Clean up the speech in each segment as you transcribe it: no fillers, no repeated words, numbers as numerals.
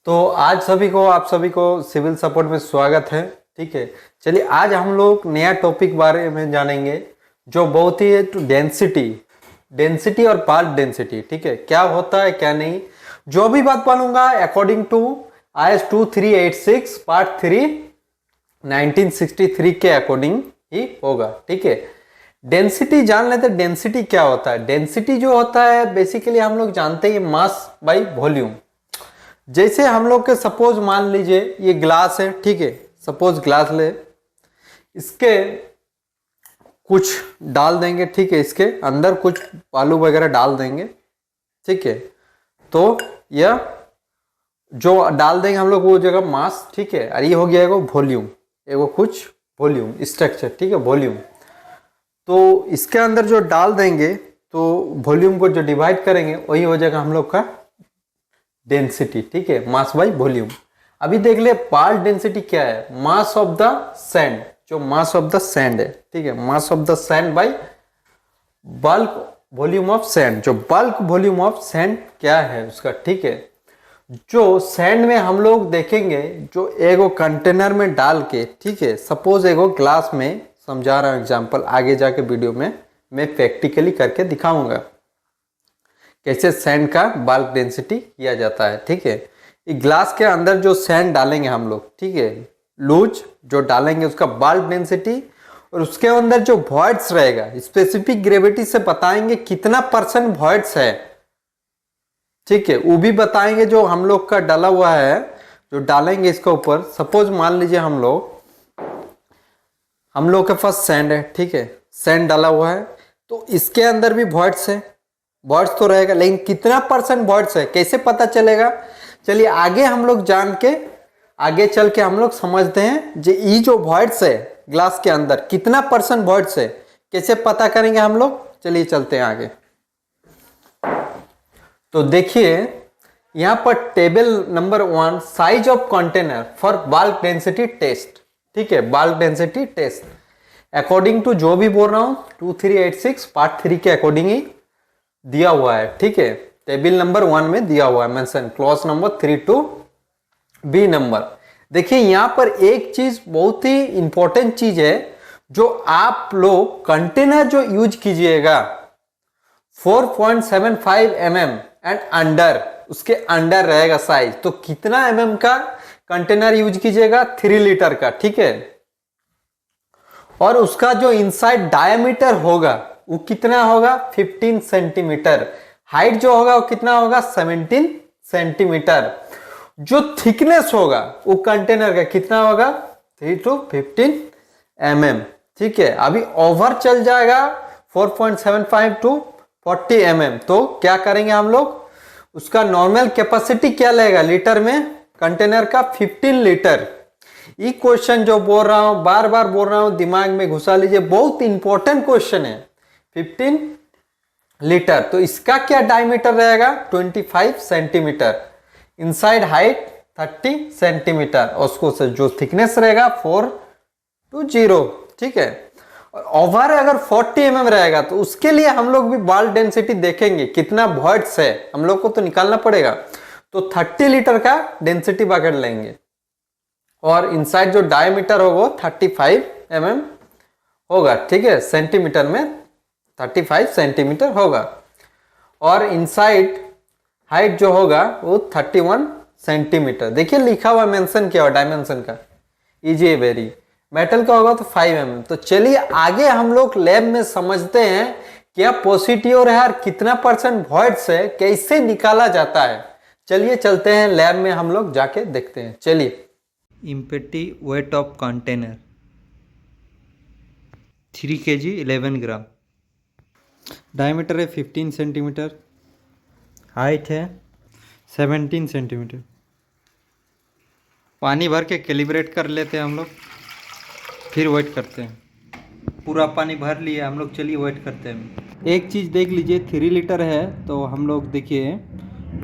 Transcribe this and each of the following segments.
तो आज आप सभी को सिविल सपोर्ट में स्वागत है। ठीक है, चलिए आज हम लोग नया टॉपिक बारे में जानेंगे जो बहुत ही है टू डेंसिटी और पार्ट डेंसिटी। ठीक है, क्या होता है क्या नहीं, जो भी बात बोलूंगा अकॉर्डिंग टू IS 2386 पार्ट 3 1963 के अकॉर्डिंग ही होगा। ठीक है, डेंसिटी जान लेते। डेंसिटी क्या होता है? डेंसिटी जो होता है बेसिकली हम लोग जानते हैं मास बाई वॉल्यूम। जैसे हम लोग के सपोज मान लीजिए ये ग्लास है, ठीक है, सपोज ग्लास ले, इसके कुछ डाल देंगे, ठीक है, इसके अंदर कुछ बालू वगैरह डाल देंगे, ठीक है, तो यह जो डाल देंगे हम लोग वो जगह मास, ठीक है, और ये हो गया एगो वॉल्यूम, एगो कुछ वॉल्यूम स्ट्रक्चर, ठीक है, वॉल्यूम। तो इसके अंदर जो डाल देंगे तो वॉल्यूम को जो डिवाइड करेंगे वही हो जाएगा हम लोग का डेंसिटी। ठीक है, मास बाई वॉल्यूम। अभी देख ले पार्ट डेंसिटी क्या है? मास ऑफ द सैंड, जो मास ऑफ द सैंड है, ठीक है, mass of the sand by bulk volume of sand. जो बल्क वॉल्यूम ऑफ सैंड क्या है उसका, ठीक है, जो सैंड में हम लोग देखेंगे जो एगो कंटेनर में डाल के, ठीक है, सपोज एगो ग्लास में समझा रहा हूं एग्जांपल, आगे जाके वीडियो में मैं प्रैक्टिकली करके दिखाऊंगा कैसे सैंड का बल्क डेंसिटी किया जाता है। ठीक है, एक ग्लास के अंदर जो सैंड डालेंगे हम लोग, ठीक है, लूज जो डालेंगे उसका बल्क डेंसिटी, और उसके अंदर जो वॉइड्स रहेगा स्पेसिफिक ग्रेविटी से बताएंगे कितना % वॉइड्स है, ठीक है, वो भी बताएंगे जो हम लोग का डाला हुआ है, जो डालेंगे इसके ऊपर। सपोज मान लीजिए हम लोग के पास सैंड है, ठीक है, सैंड डाला हुआ है, तो इसके अंदर भी वॉइड्स है, वॉइड्स तो रहेगा, लेकिन कितना % वॉइड्स है कैसे पता चलेगा? चलिए आगे हम लोग जान के आगे चल के हम लोग समझते हैं जे ये जो वॉइड्स है ग्लास के अंदर कितना % वॉइड्स है कैसे पता करेंगे हम लोग। चलिए चलते हैं आगे। तो देखिए यहां पर table number 1 size of container for bulk density test, ठीक है, bulk density test according to जो भी बोल रहा हूं 2386 पार्ट 3 के अकॉर्डिंग ही दिया हुआ है। ठीक है, टेबल नंबर 1 में दिया हुआ है mention, clause number 3 to B number. देखिए यहां पर एक चीज बहुत ही इंपॉर्टेंट चीज है, जो आप लोग कंटेनर जो यूज कीजिएगा 4.75 mm एंड अंडर, उसके अंडर रहेगा साइज, तो कितना mm का कंटेनर यूज कीजिएगा? 3 लीटर का, ठीक है, और उसका जो इनसाइड डायमीटर होगा वो कितना होगा? 15 सेंटीमीटर। हाइट जो होगा वो कितना होगा? 17 सेंटीमीटर। जो थिकनेस होगा वो कंटेनर का कितना होगा? 3 to 15 mm। ठीक है, अभी ओवर चल जाएगा 4.75 to 40 mm, तो क्या करेंगे हम लोग? उसका नॉर्मल कैपेसिटी क्या लेगा लीटर में? कंटेनर का 15 लीटर। ये क्वेश्चन जो बोल रहा हूं, बार बार बोल रहा हूं, दिमाग में घुसा लीजिए, बहुत इंपॉर्टेंट क्वेश्चन है। 15 लीटर, तो इसका क्या डायमीटर रहेगा? 25 सेंटीमीटर। इनसाइड हाइट 30 सेंटीमीटर, और उसको से जो थिकनेस रहेगा 4 to 0, ठीक है। और ओवर अगर 40 mm रहेगा तो उसके लिए हम लोग भी बल्क डेंसिटी देखेंगे कितना वॉइड्स है, हम लोग को तो निकालना पड़ेगा। तो 30 लीटर का डेंसिटी पकड़ लेंगे, और इनसाइड जो डायमीटर होगा वो 35 mm होगा, ठीक है, सेंटीमीटर में 35 सेंटीमीटर होगा, और इनसाइड हाइट जो होगा वो 31 सेंटीमीटर। देखिए लिखा हुआ मेंशन किया हुआ डायमेंशन का, इजी वेरी। मेटल का होगा तो 5 mm। तो चलिए आगे हम लोग लैब में समझते हैं क्या पॉजिटिव है और कितना % वॉइड्स है, कैसे निकाला जाता है। चलिए चलते हैं लैब में, हम लोग जाके देखते हैं। चलिए, empty wait of container 3 kg 11 gram, diameter है 15 सेंटीमीटर, हाइट है 17 सेंटीमीटर। पानी भर के कैलिब्रेट कर लेते हैं हम लोग, फिर वेट करते हैं। पूरा पानी भर लिए हम लोग, चलिए वेट करते हैं। एक चीज़ देख लीजिए, 3 लीटर है तो हम लोग देखिए,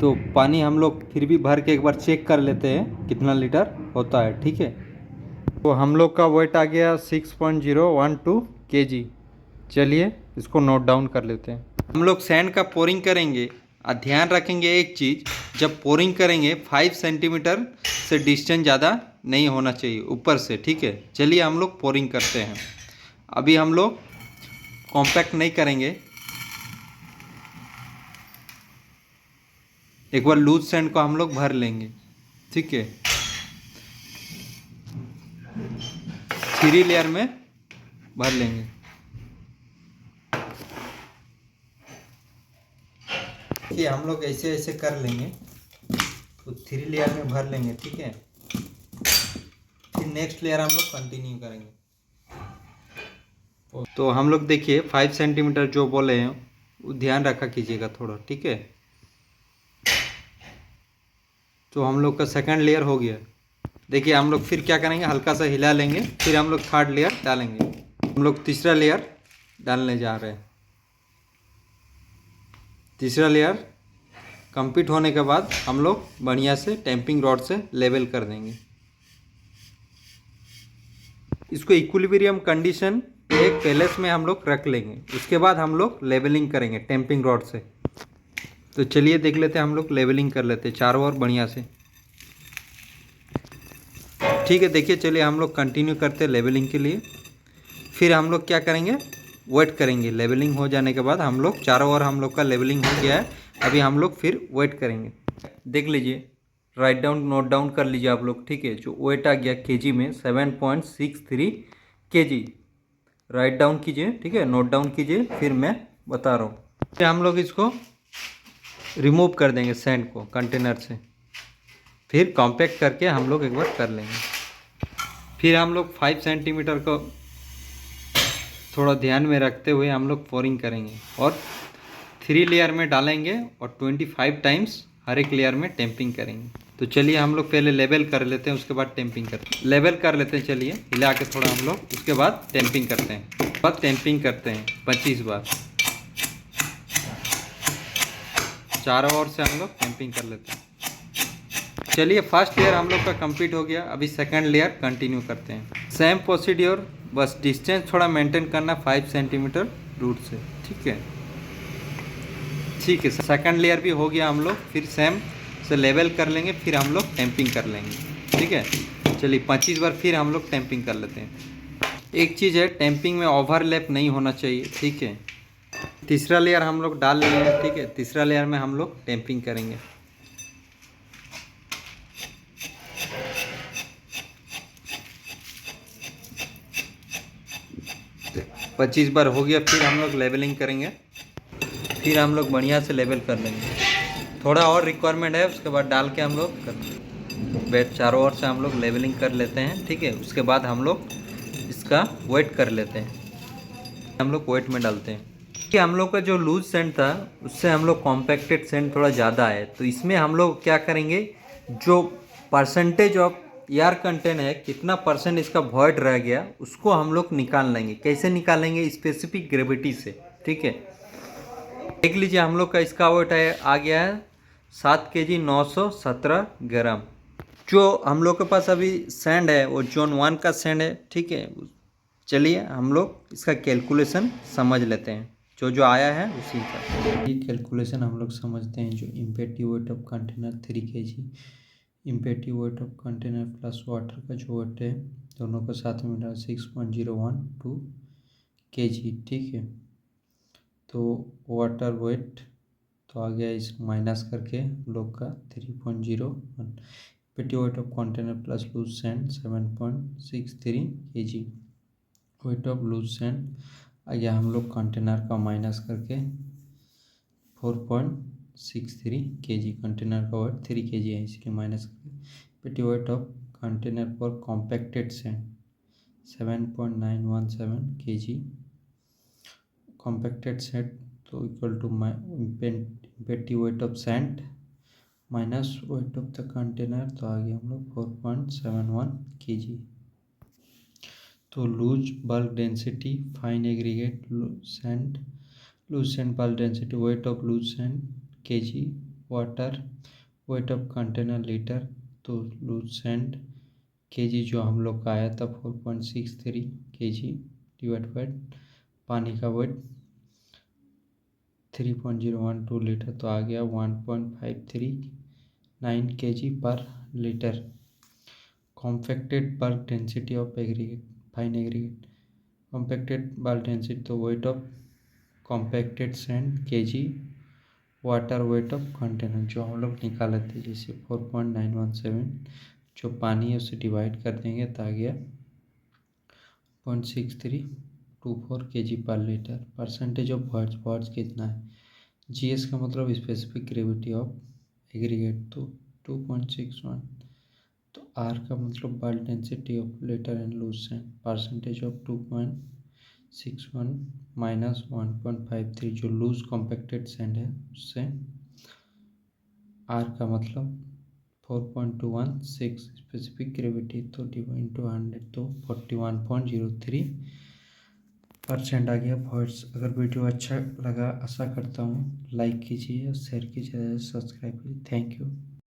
तो पानी हम लोग फिर भी भर के एक बार चेक कर लेते हैं कितना लीटर होता है, ठीक है। तो हम लोग का वेट आ गया 6.012 kg। चलिए इसको नोट डाउन कर लेते हैं। हम लोग सैंड का पोरिंग करेंगे ध्यान रखेंगे एक चीज़, जब पोरिंग करेंगे 5 सेंटीमीटर से डिस्टेंस ज़्यादा नहीं होना चाहिए ऊपर से, ठीक है। चलिए हम लोग पोरिंग करते हैं। अभी हम लोग कॉम्पैक्ट नहीं करेंगे, एक बार लूज सैंड को हम लोग भर लेंगे, ठीक है। 3 लेयर में भर लेंगे। देखिए हम लोग ऐसे ऐसे कर लेंगे, तो 3 लेयर में भर लेंगे, ठीक है। फिर नेक्स्ट लेयर हम लोग कंटिन्यू करेंगे। तो हम लोग देखिए 5 सेंटीमीटर जो बोले हैं वो ध्यान रखा कीजिएगा थोड़ा, ठीक है। तो हम लोग का सेकंड लेयर हो गया। देखिए हम लोग फिर क्या करेंगे, हल्का सा हिला लेंगे, फिर हम लोग थर्ड लेयर डालेंगे। हम लोग तीसरा लेयर डालने जा रहे हैं। तीसरा लेयर कंप्लीट होने के बाद हम लोग बढ़िया से टैंपिंग रॉड से लेवल कर देंगे। इसको इक्विलिब्रियम कंडीशन एक पैलेस में हम लोग रख लेंगे, उसके बाद हम लोग लेवलिंग करेंगे टैंपिंग रॉड से। तो चलिए देख लेते हैं, हम लोग लेवलिंग कर लेते हैं चारों ओर बढ़िया से, ठीक है। देखिए चलिए हम लोग कंटिन्यू करते हैं लेवलिंग के लिए। फिर हम लोग क्या करेंगे, वेट करेंगे। लेवलिंग हो जाने के बाद हम लोग चारों ओर हम लोग का लेवलिंग हो गया है। अभी हम लोग फिर वेट करेंगे। देख लीजिए, राइट डाउन नोट डाउन कर लीजिए आप लोग, ठीक है। जो वेट आ गया केजी में 7.63 केजी, राइट डाउन कीजिए, ठीक है, नोट डाउन कीजिए, फिर मैं बता रहा हूँ। फिर हम लोग इसको रिमूव कर देंगे सैंड को कंटेनर से, फिर कॉम्पैक्ट करके हम लोग एक बार कर लेंगे। फिर हम लोग 5 सेंटीमीटर को थोड़ा ध्यान में रखते हुए हम लोग पोरिंग करेंगे और 3 लेयर में डालेंगे और 25 टाइम्स हर एक लेयर में टैंपिंग करेंगे। तो चलिए हम लोग पहले लेवल कर लेते हैं, उसके बाद टैंपिंग करते हैं। लेवल कर लेते हैं, चलिए हिला के थोड़ा हम लोग, उसके बाद टैंपिंग करते हैं। बाद टैंपिंग करते हैं 25 बार, चारों ओर से हम लोग टैंपिंग कर लेते हैं। चलिए फर्स्ट लेयर हम लोग का कंप्लीट हो गया। अभी सेकंड लेयर कंटिन्यू करते हैं। सेम प्रोसीड्योर, बस डिस्टेंस थोड़ा मेंटेन करना 5 सेंटीमीटर रूट से, ठीक है। ठीक है, सेकंड लेयर भी हो गया। हम लोग फिर सेम से लेवल कर लेंगे, फिर हम लोग टैंपिंग कर लेंगे, ठीक है। चलिए 25 बार फिर हम लोग टैंपिंग कर लेते हैं। एक चीज़ है, टैंपिंग में ओवरलैप नहीं होना चाहिए, ठीक है। तीसरा लेयर हम लोग डाल लिए हैं, ठीक है। तीसरा लेयर में हम लोग टैंपिंग करेंगे। पच्चीस बार हो गया, फिर हम लोग लेवलिंग करेंगे, फिर हम लोग बढ़िया से लेवल कर लेंगे। थोड़ा और रिक्वायरमेंट है, उसके बाद डाल के हम लोग बेड चारों ओर से हम लोग लेवलिंग कर लेते हैं, ठीक है। उसके बाद हम लोग इसका वेट कर लेते हैं, हम लोग वेट में डालते हैं। कि हम लोग का जो लूज सेंट था उससे हम लोग कॉम्पैक्टेड सेंट थोड़ा ज़्यादा है, तो इसमें हम लोग क्या करेंगे, जो परसेंटेज ऑफ एयर कंटेंट है, कितना परसेंट इसका वॉइड रह गया, उसको हम लोग निकाल लेंगे। कैसे निकालेंगे, स्पेसिफिक ग्रेविटी से, ठीक है। देख लीजिए हम लोग का इसका वेट है आ गया है 7 kg 917 ग्राम। जो हम लोग के पास अभी सैंड है वो जोन 1 का सैंड है, ठीक है। चलिए हम लोग इसका कैलकुलेशन समझ लेते हैं, जो जो आया है उसी का ये कैलकुलेशन हम लोग समझते हैं। जो imperative weight of container 3 kg, imperative weight of container plus water का जो वेट है दोनों को साथ में मिला 6.012 kg, ठीक है। तो वाटर वेट तो आ गया, इस माइनस करके लोग का 3.01। Imperative weight of container plus loose sand 7.63 kg। Weight of loose sand आ गया हम लोग कंटेनर का माइनस करके 4.63 kg। कंटेनर का वेट 3 kg है, इसलिए माइनस करके imperative weight of container for compacted sand 7.917 kg। Compacted sand तो equal to imperative weight of sand minus weight of the container, तो आ गया हम लोग 4.71 kg। तो loose bulk density fine aggregate sand, loose sand bulk density, weight of loose sand kg, water weight of container litre. तो loose sand kg जो हम लोग का आया था 4.63 kg डिवाइड बाय पानी का वेट 3.012 लीटर, तो आ गया 1.539 kg पर लीटर। Compacted bulk density of aggregate, fine aggregate, compacted bulk density, तो weight of compacted sand kg, water weight of container जो हम लोग निकाले थे, जैसे 4.917, जो पानी है उसे डिवाइड कर देंगे तो आ गया 0.6324 kg पर litre. Percentage of words, words कितना है, GS का मतलब स्पेसिफिक ग्रेविटी ऑफ एग्रीगेट, तो 2.61, तो R का मतलब bulk density of letter and loose sand, percentage of 2.61 minus 1.53 जो लूज कॉम्पैक्टेड सैंड है उससे, R का मतलब 4.216 स्पेसिफिक ग्रेविटी, तो डिवाइड इंटू 100 तो 41.03% आ गया वॉइस। अगर वीडियो अच्छा लगा, आशा करता हूँ लाइक कीजिए, शेयर कीजिए, सब्सक्राइब कीजिए। Thank you.